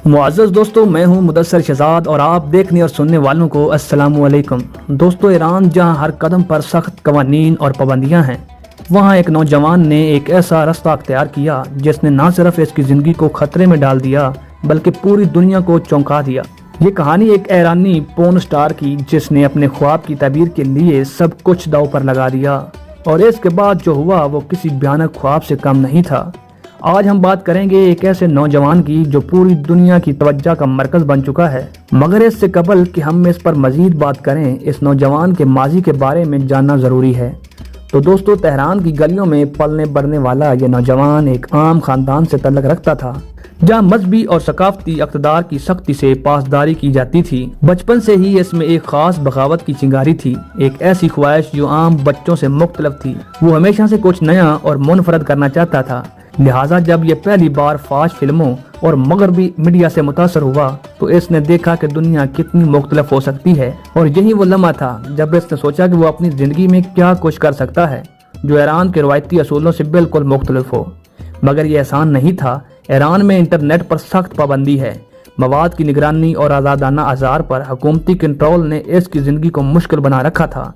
معزز دوستو، میں ہوں مدثر شہزاد اور آپ دیکھنے اور سننے والوں کو السلام علیکم۔ دوستو، ایران جہاں ہر قدم پر سخت قوانین اور پابندیاں ہیں، وہاں ایک نوجوان نے ایک ایسا رستہ اختیار کیا جس نے نہ صرف اس کی زندگی کو خطرے میں ڈال دیا بلکہ پوری دنیا کو چونکا دیا۔ یہ کہانی ایک ایرانی پورن سٹار کی جس نے اپنے خواب کی تعبیر کے لیے سب کچھ داؤ پر لگا دیا، اور اس کے بعد جو ہوا وہ کسی بھیانک خواب سے کم نہیں تھا۔ آج ہم بات کریں گے ایک ایسے نوجوان کی جو پوری دنیا کی توجہ کا مرکز بن چکا ہے، مگر اس سے قبل کہ ہم اس پر مزید بات کریں، اس نوجوان کے ماضی کے بارے میں جاننا ضروری ہے۔ تو دوستو، تہران کی گلیوں میں پلنے بڑھنے والا یہ نوجوان ایک عام خاندان سے تعلق رکھتا تھا، جہاں مذہبی اور ثقافتی اقتدار کی سختی سے پاسداری کی جاتی تھی۔ بچپن سے ہی اس میں ایک خاص بغاوت کی چنگاری تھی، ایک ایسی خواہش جو عام بچوں سے مختلف تھی۔ وہ ہمیشہ سے کچھ نیا اور منفرد کرنا چاہتا تھا، لہٰذا جب یہ پہلی بار فاش فلموں اور مغربی میڈیا سے متاثر ہوا تو اس نے دیکھا کہ دنیا کتنی مختلف ہو سکتی ہے، اور یہی وہ لمحہ تھا جب اس نے سوچا کہ وہ اپنی زندگی میں کیا کچھ کر سکتا ہے جو ایران کے روایتی اصولوں سے بالکل مختلف ہو۔ مگر یہ آسان نہیں تھا۔ ایران میں انٹرنیٹ پر سخت پابندی ہے، مواد کی نگرانی اور آزادانہ اظہار پر حکومتی کنٹرول نے اس کی زندگی کو مشکل بنا رکھا تھا۔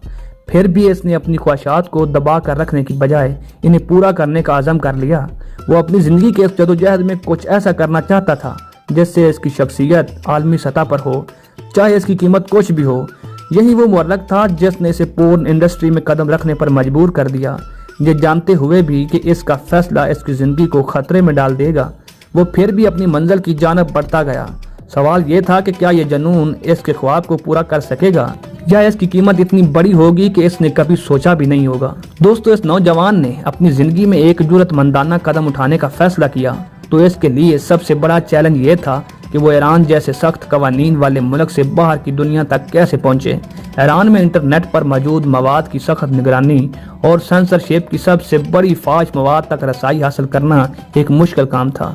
پھر بھی اس نے اپنی خواہشات کو دبا کر رکھنے کی بجائے انہیں پورا کرنے کا عزم کر لیا۔ وہ اپنی زندگی کے اس جدوجہد میں کچھ ایسا کرنا چاہتا تھا جس سے اس کی شخصیت عالمی سطح پر ہو، چاہے اس کی قیمت کچھ بھی ہو۔ یہی وہ محرک تھا جس نے اسے پورن انڈسٹری میں قدم رکھنے پر مجبور کر دیا، یہ جانتے ہوئے بھی کہ اس کا فیصلہ اس کی زندگی کو خطرے میں ڈال دے گا۔ وہ پھر بھی اپنی منزل کی جانب بڑھتا گیا۔ سوال یہ تھا کہ کیا یہ جنون اس کے خواب کو پورا کر سکے گا، یا اس کی قیمت اتنی بڑی ہوگی کہ اس نے کبھی سوچا بھی نہیں ہوگا۔ دوستو، اس نوجوان نے اپنی زندگی میں ایک جرأت مندانہ قدم اٹھانے کا فیصلہ کیا تو اس کے لیے سب سے بڑا چیلنج یہ تھا کہ وہ ایران جیسے سخت قوانین والے ملک سے باہر کی دنیا تک کیسے پہنچے۔ ایران میں انٹرنیٹ پر موجود مواد کی سخت نگرانی اور سینسرشپ کی سب سے بڑی فاش مواد تک رسائی حاصل کرنا ایک مشکل کام تھا،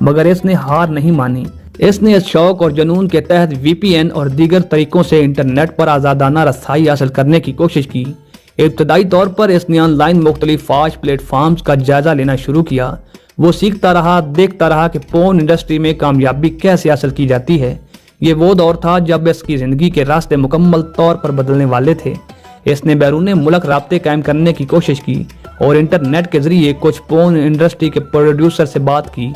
مگر اس نے ہار نہیں مانی۔ اس نے اس شوق اور جنون کے تحت وی پی این اور دیگر طریقوں سے انٹرنیٹ پر آزادانہ رسائی حاصل کرنے کی کوشش کی۔ ابتدائی طور پر اس نے آن لائن مختلف فاش پلیٹ فارمز کا جائزہ لینا شروع کیا۔ وہ سیکھتا رہا، دیکھتا رہا کہ پورن انڈسٹری میں کامیابی کیسے حاصل کی جاتی ہے۔ یہ وہ دور تھا جب اس کی زندگی کے راستے مکمل طور پر بدلنے والے تھے۔ اس نے بیرون ملک رابطے قائم کرنے کی کوشش کی اور انٹرنیٹ کے ذریعے کچھ پورن انڈسٹری کے پروڈیوسر سے بات کی۔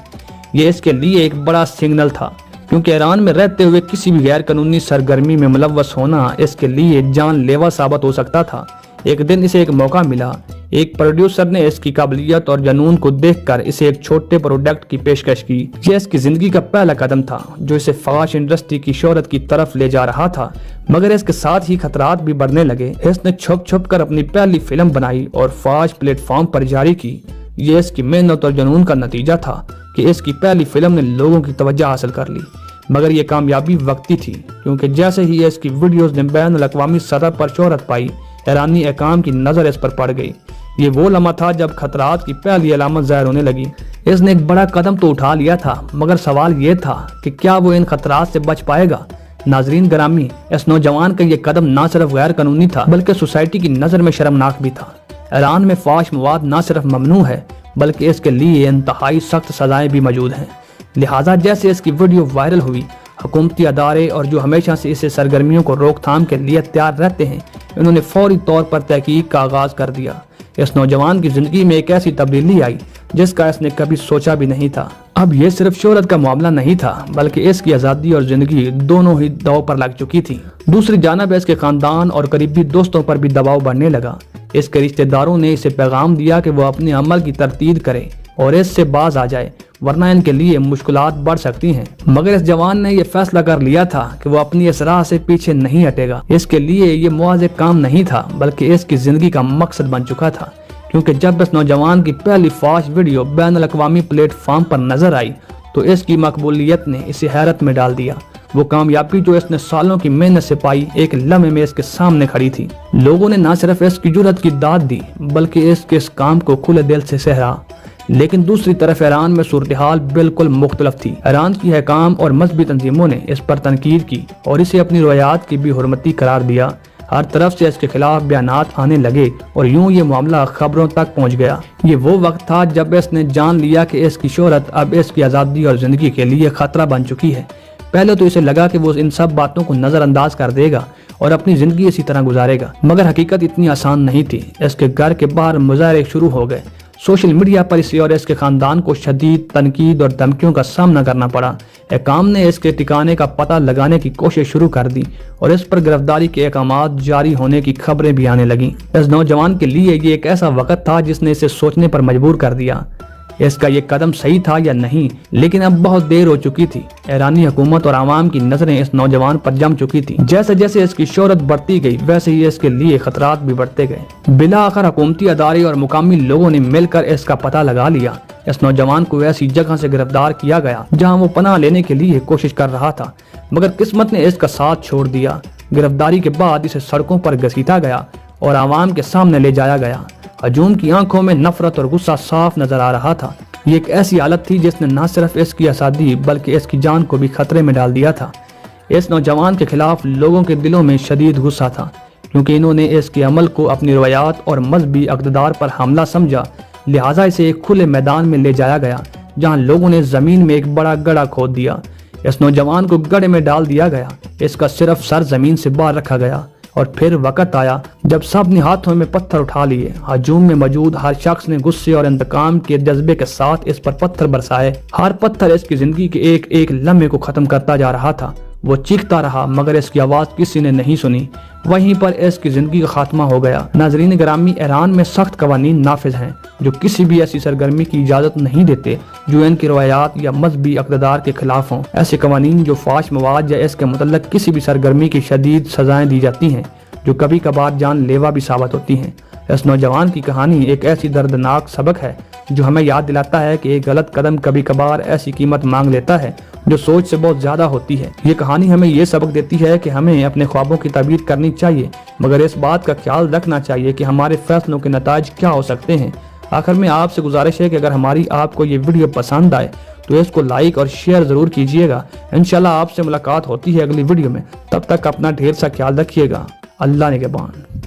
یہ اس کے لیے ایک بڑا سگنل تھا، کیونکہ ایران میں رہتے ہوئے کسی بھی غیر قانونی سرگرمی میں ملوث ہونا اس کے لیے جان لیوا ثابت ہو سکتا تھا۔ ایک دن اسے ایک موقع ملا۔ ایک پروڈیوسر نے اس کی قابلیت اور جنون کو دیکھ کر اسے ایک چھوٹے پروڈکٹ کی پیشکش کی۔ یہ اس کی زندگی کا پہلا قدم تھا جو اسے فاش انڈسٹری کی شہرت کی طرف لے جا رہا تھا، مگر اس کے ساتھ ہی خطرات بھی بڑھنے لگے۔ اس نے چھپ چھپ کر اپنی پہلی فلم بنائی اور فاش پلیٹ فارم پر جاری کی۔ یہ اس کی محنت اور جنون کا نتیجہ تھا کہ اس کی پہلی فلم نے لوگوں کی توجہ حاصل کر لی، مگر یہ کامیابی وقتی تھی، کیونکہ جیسے ہی اس کی ویڈیوز نے بین الاقوامی سطح پر شہرت پائی، ایرانی حکام کی نظر اس پر پڑ گئی۔ یہ وہ لمحہ تھا جب خطرات کی پہلی علامت ظاہر ہونے لگی۔ اس نے ایک بڑا قدم تو اٹھا لیا تھا، مگر سوال یہ تھا کہ کیا وہ ان خطرات سے بچ پائے گا۔ ناظرین گرامی، اس نوجوان کا یہ قدم نہ صرف غیر قانونی تھا بلکہ سوسائٹی کی نظر میں شرمناک بھی تھا۔ ایران میں فاش مواد نہ صرف ممنوع ہے بلکہ اس کے لیے انتہائی سخت سزائیں بھی موجود ہیں۔ لہٰذا جیسے اس کی ویڈیو وائرل ہوئی، حکومتی ادارے اور جو ہمیشہ سے اسے سرگرمیوں کو روک تھام کے لیے تیار رہتے ہیں، انہوں نے فوری طور پر تحقیق کا آغاز کر دیا۔ اس نوجوان کی زندگی میں ایک ایسی تبدیلی آئی جس کا اس نے کبھی سوچا بھی نہیں تھا۔ اب یہ صرف شہرت کا معاملہ نہیں تھا بلکہ اس کی آزادی اور زندگی دونوں ہی داؤ پر لگ چکی تھی۔ دوسری جانب اس کے خاندان اور قریبی دوستوں پر بھی دباؤ بڑھنے لگا۔ اس کے رشتہ داروں نے اسے پیغام دیا کہ وہ اپنے عمل کی تردید کرے اور اس سے باز آ جائے، ورنہ ان کے لیے مشکلات بڑھ سکتی ہیں۔ مگر اس جوان نے یہ فیصلہ کر لیا تھا کہ وہ اپنی اس راہ سے پیچھے نہیں ہٹے گا۔ اس کے لیے یہ محض ایک کام نہیں تھا بلکہ اس کی زندگی کا مقصد بن چکا تھا، کیونکہ جب اس نوجوان کی پہلی فاش ویڈیو بین الاقوامی پلیٹ فارم پر نظر آئی تو اس کی مقبولیت نے اسے حیرت میں ڈال دیا۔ وہ کامیابی جو اس نے سالوں کی محنت سے پائی ایک لمحے میں اس کے سامنے کھڑی تھی۔ لوگوں نے نہ صرف اس کی جرأت کی داد دی بلکہ اس کے اس کام کو کھلے دل سے سراہا۔ لیکن دوسری طرف ایران میں صورتحال بالکل مختلف تھی۔ ایران کی حکام اور مذہبی تنظیموں نے اس پر تنقید کی اور اسے اپنی روایات کی بھی حرمتی قرار دیا۔ ہر طرف سے اس کے خلاف بیانات آنے لگے اور یوں یہ معاملہ خبروں تک پہنچ گیا۔ یہ وہ وقت تھا جب اس نے جان لیا کہ اس کی شہرت اب اس کی آزادی اور زندگی کے لیے خطرہ بن چکی ہے۔ پہلے تو اسے لگا کہ وہ ان سب باتوں کو نظر انداز کر دے گا اور اپنی زندگی اسی طرح گزارے گا، مگر حقیقت اتنی آسان نہیں تھی۔ اس کے گھر کے باہر مظاہرے شروع ہو گئے۔ سوشل میڈیا پر اسے اور اس کے خاندان کو شدید تنقید اور دھمکیوں کا سامنا کرنا پڑا۔ حکام نے اس کے ٹھکانے کا پتہ لگانے کی کوشش شروع کر دی اور اس پر گرفتاری کے احکامات جاری ہونے کی خبریں بھی آنے لگیں۔ اس نوجوان کے لیے یہ ایک ایسا وقت تھا جس نے اسے سوچنے پر مجبور کر دیا، اس کا یہ قدم صحیح تھا یا نہیں، لیکن اب بہت دیر ہو چکی تھی۔ ایرانی حکومت اور عوام کی نظریں اس نوجوان پر جم چکی تھی۔ جیسے جیسے اس کی شہرت بڑھتی گئی ویسے ہی اس کے لیے خطرات بھی بڑھتے گئے۔ بالآخر حکومتی ادارے اور مقامی لوگوں نے مل کر اس کا پتہ لگا لیا۔ اس نوجوان کو ایسی جگہ سے گرفتار کیا گیا جہاں وہ پناہ لینے کے لیے کوشش کر رہا تھا، مگر قسمت نے اس کا ساتھ چھوڑ دیا۔ گرفتاری کے بعد اسے سڑکوں پر گھسیٹا گیا اور عوام کے سامنے لے جایا گیا۔ ہجوم کی آنکھوں میں نفرت اور غصہ صاف نظر آ رہا تھا۔ یہ ایک ایسی حالت تھی جس نے نہ صرف اس کی آزادی بلکہ اس کی جان کو بھی خطرے میں ڈال دیا تھا۔ اس نوجوان کے خلاف لوگوں کے دلوں میں شدید غصہ تھا، کیونکہ انہوں نے اس کے عمل کو اپنی روایات اور مذہبی اقتدار پر حملہ سمجھا، لہٰذا اسے ایک کھلے میدان میں لے جایا گیا جہاں لوگوں نے زمین میں ایک بڑا گڑھا کھود دیا۔ اس نوجوان کو گڑھے میں ڈال دیا گیا، اس کا صرف سر زمین سے باہر رکھا گیا اور پھر وقت آیا جب سب نے ہاتھوں میں پتھر اٹھا لیے۔ ہجوم میں موجود ہر شخص نے غصے اور انتقام کے جذبے کے ساتھ اس پر پتھر برسائے۔ ہر پتھر اس کی زندگی کے ایک ایک لمحے کو ختم کرتا جا رہا تھا۔ وہ چیختا رہا مگر اس کی آواز کسی نے نہیں سنی۔ وہیں پر اس کی زندگی کا خاتمہ ہو گیا۔ ناظرین گرامی، ایران میں سخت قوانین نافذ ہیں جو کسی بھی ایسی سرگرمی کی اجازت نہیں دیتے جو ان کی روایات یا مذہبی اقتدار کے خلاف ہوں۔ ایسے قوانین جو فحش مواد یا اس کے متعلق کسی بھی سرگرمی کی شدید سزائیں دی جاتی ہیں جو کبھی کبھار جان لیوا بھی ثابت ہوتی ہیں۔ اس نوجوان کی کہانی ایک ایسی دردناک سبق ہے جو ہمیں یاد دلاتا ہے کہ ایک غلط قدم کبھی کبھار ایسی قیمت مانگ لیتا ہے جو سوچ سے بہت زیادہ ہوتی ہے۔ یہ کہانی ہمیں یہ سبق دیتی ہے کہ ہمیں اپنے خوابوں کی تعبیر کرنی چاہیے، مگر اس بات کا خیال رکھنا چاہیے کہ ہمارے فیصلوں کے نتائج کیا ہو سکتے ہیں۔ آخر میں آپ سے گزارش ہے کہ اگر ہماری آپ کو یہ ویڈیو پسند آئے تو اس کو لائک اور شیئر ضرور کیجیے گا۔ انشاءاللہ آپ سے ملاقات ہوتی ہے اگلی ویڈیو میں، تب تک اپنا ڈھیر سا خیال رکھیے گا۔ اللہ نگہبان۔